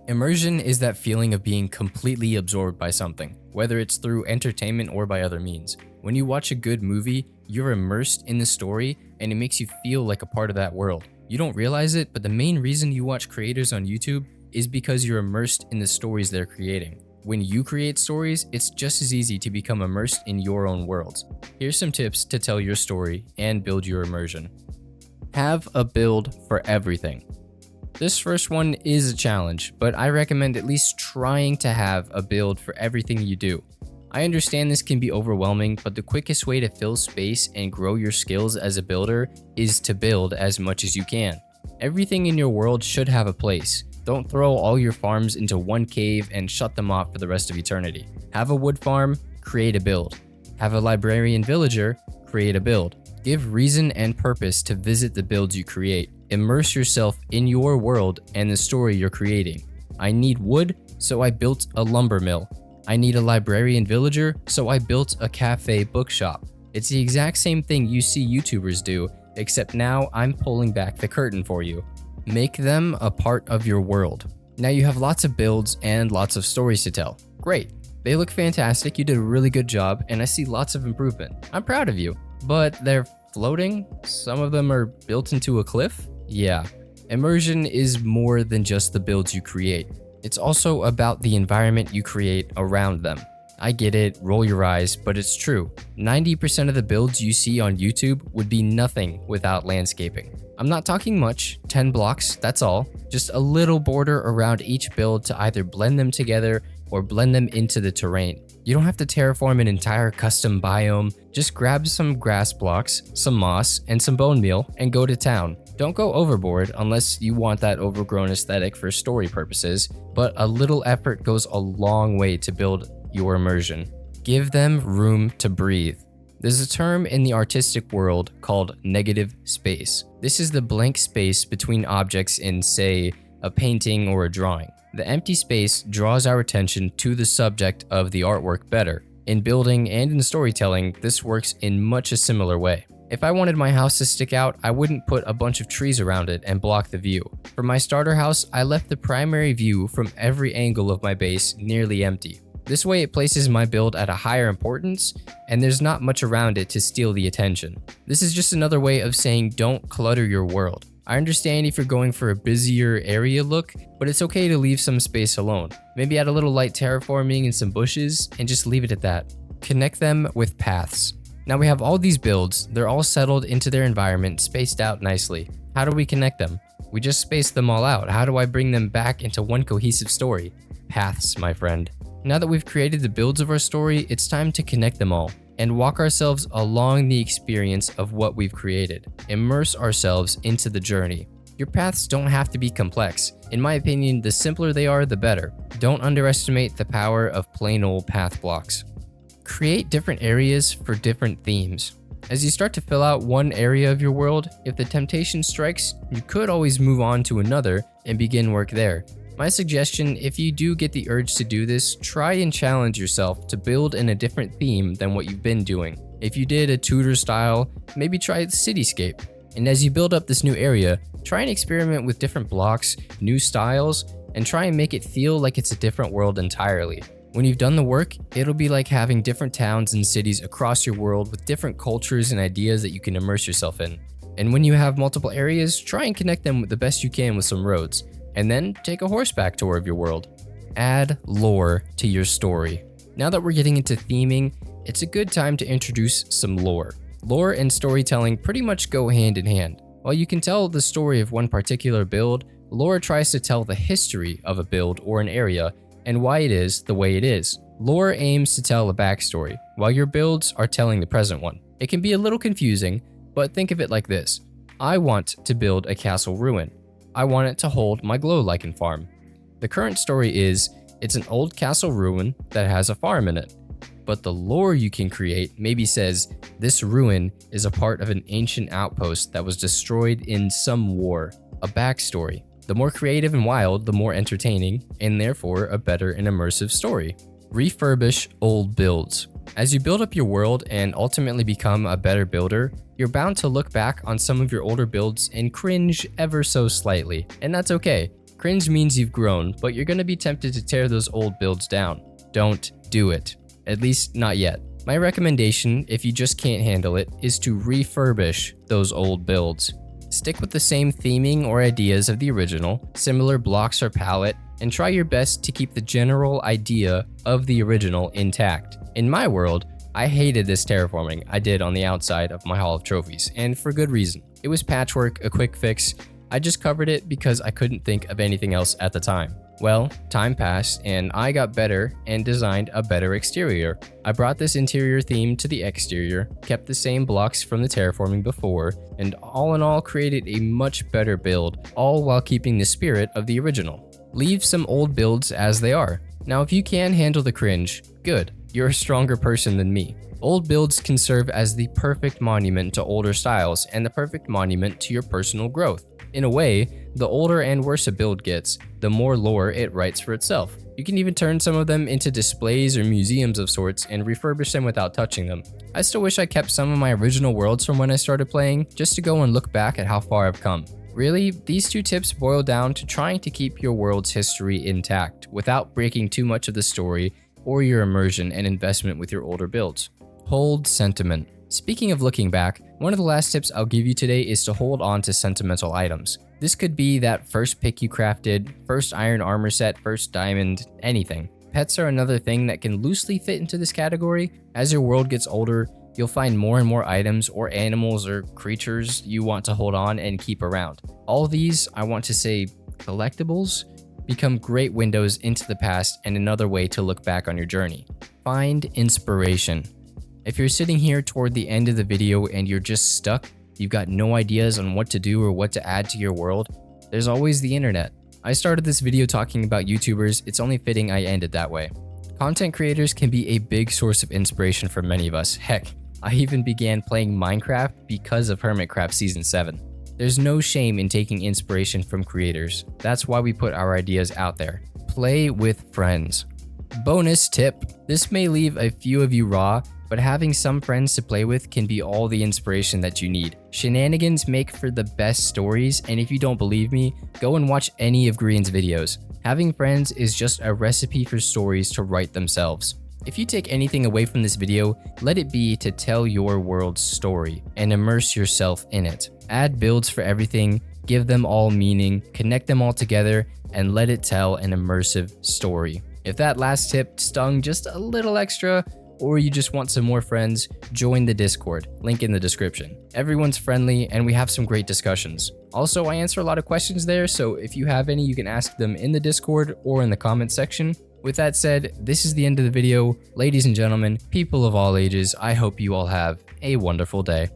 Immersion is that feeling of being completely absorbed by something, whether it's through entertainment or by other means. When you watch a good movie, you're immersed in the story and it makes you feel like a part of that world. You don't realize it, but the main reason you watch creators on YouTube is because you're immersed in the stories they're creating. When you create stories, it's just as easy to become immersed in your own worlds. Here's some tips to tell your story and build your immersion. Have a build for everything. This first one is a challenge, but I recommend at least trying to have a build for everything you do. I understand this can be overwhelming, but the quickest way to fill space and grow your skills as a builder is to build as much as you can. Everything in your world should have a place. Don't throw all your farms into one cave and shut them off for the rest of eternity. Have a wood farm, create a build. Have a librarian villager, create a build. Give reason and purpose to visit the builds you create. Immerse yourself in your world and the story you're creating. I need wood, so I built a lumber mill. I need a librarian villager, so I built a cafe bookshop. It's the exact same thing you see YouTubers do, except now I'm pulling back the curtain for you. Make them a part of your world. Now you have lots of builds and lots of stories to tell. Great. They look fantastic, you did a really good job, and I see lots of improvement. I'm proud of you. But they're floating? Some of them are built into a cliff? Yeah. Immersion is more than just the builds you create. It's also about the environment you create around them. I get it, roll your eyes, but it's true. 90% of the builds you see on YouTube would be nothing without landscaping. I'm not talking much, 10 blocks, that's all. Just a little border around each build to either blend them together or blend them into the terrain. You don't have to terraform an entire custom biome. Just grab some grass blocks, some moss, and some bone meal and go to town. Don't go overboard unless you want that overgrown aesthetic for story purposes, but a little effort goes a long way to build your immersion. Give them room to breathe. There's a term in the artistic world called negative space. This is the blank space between objects in, say, a painting or a drawing. The empty space draws our attention to the subject of the artwork better. In building and in storytelling, this works in much a similar way. If I wanted my house to stick out, I wouldn't put a bunch of trees around it and block the view. For my starter house, I left the primary view from every angle of my base nearly empty. This way it places my build at a higher importance, and there's not much around it to steal the attention. This is just another way of saying don't clutter your world. I understand if you're going for a busier area look, but it's okay to leave some space alone. Maybe add a little light terraforming and some bushes, and just leave it at that. Connect them with paths. Now we have all these builds, they're all settled into their environment, spaced out nicely. How do we connect them? We just spaced them all out. How do I bring them back into one cohesive story? Paths, my friend. Now that we've created the builds of our story, it's time to connect them all and walk ourselves along the experience of what we've created. Immerse ourselves into the journey. Your paths don't have to be complex. In my opinion, the simpler they are, the better. Don't underestimate the power of plain old path blocks. Create different areas for different themes. As you start to fill out one area of your world, if the temptation strikes, you could always move on to another and begin work there. My suggestion, if you do get the urge to do this, try and challenge yourself to build in a different theme than what you've been doing. If you did a Tudor style, maybe try the cityscape. And as you build up this new area, try and experiment with different blocks, new styles, and try and make it feel like it's a different world entirely. When you've done the work, it'll be like having different towns and cities across your world with different cultures and ideas that you can immerse yourself in. And when you have multiple areas, try and connect them the best you can with some roads. And then take a horseback tour of your world. Add lore to your story. Now that we're getting into theming, it's a good time to introduce some lore. Lore and storytelling pretty much go hand in hand. While you can tell the story of one particular build, lore tries to tell the history of a build or an area and why it is the way it is. Lore aims to tell a backstory, while your builds are telling the present one. It can be a little confusing, but think of it like this. I want to build a castle ruin. I want it to hold my glow lichen farm. The current story is, it's an old castle ruin that has a farm in it. But the lore you can create maybe says, this ruin is a part of an ancient outpost that was destroyed in some war. A backstory. The more creative and wild, the more entertaining, and therefore a better and immersive story. Refurbish old builds. As you build up your world and ultimately become a better builder, you're bound to look back on some of your older builds and cringe ever so slightly, and that's okay. Cringe means you've grown, but you're gonna be tempted to tear those old builds down. Don't do it. At least not yet. My recommendation, if you just can't handle it, is to refurbish those old builds. Stick with the same theming or ideas of the original, similar blocks or palette, and try your best to keep the general idea of the original intact. In my world, I hated this terraforming I did on the outside of my Hall of Trophies, and for good reason. It was patchwork, a quick fix. I just covered it because I couldn't think of anything else at the time. Well, time passed and I got better and designed a better exterior. I brought this interior theme to the exterior, kept the same blocks from the terraforming before, and all in all created a much better build, all while keeping the spirit of the original. Leave some old builds as they are. Now if you can handle the cringe, good, you're a stronger person than me. Old builds can serve as the perfect monument to older styles and the perfect monument to your personal growth. In a way, the older and worse a build gets, the more lore it writes for itself. You can even turn some of them into displays or museums of sorts and refurbish them without touching them. I still wish I kept some of my original worlds from when I started playing, just to go and look back at how far I've come. Really, these two tips boil down to trying to keep your world's history intact without breaking too much of the story or your immersion and investment with your older builds. Hold sentiment. Speaking of looking back, one of the last tips I'll give you today is to hold on to sentimental items. This could be that first pick you crafted, first iron armor set, first diamond, anything. Pets are another thing that can loosely fit into this category. As your world gets older, you'll find more and more items or animals or creatures you want to hold on and keep around. All these, I want to say collectibles, become great windows into the past and another way to look back on your journey. Find inspiration. If you're sitting here toward the end of the video and you're just stuck, you've got no ideas on what to do or what to add to your world, there's always the internet. I started this video talking about YouTubers, it's only fitting I end it that way. Content creators can be a big source of inspiration for many of us. Heck, I even began playing Minecraft because of Hermitcraft Season 7. There's no shame in taking inspiration from creators. That's why we put our ideas out there. Play with friends. Bonus tip, this may leave a few of you raw, but having some friends to play with can be all the inspiration that you need. Shenanigans make for the best stories, and if you don't believe me, go and watch any of Green's videos. Having friends is just a recipe for stories to write themselves. If you take anything away from this video, let it be to tell your world's story and immerse yourself in it. Add builds for everything, give them all meaning, connect them all together, and let it tell an immersive story. If that last tip stung just a little extra, or you just want some more friends, join the Discord, link in the description. Everyone's friendly and we have some great discussions. Also, I answer a lot of questions there, so if you have any, you can ask them in the Discord or in the comment section. With that said, this is the end of the video. Ladies and gentlemen, people of all ages, I hope you all have a wonderful day.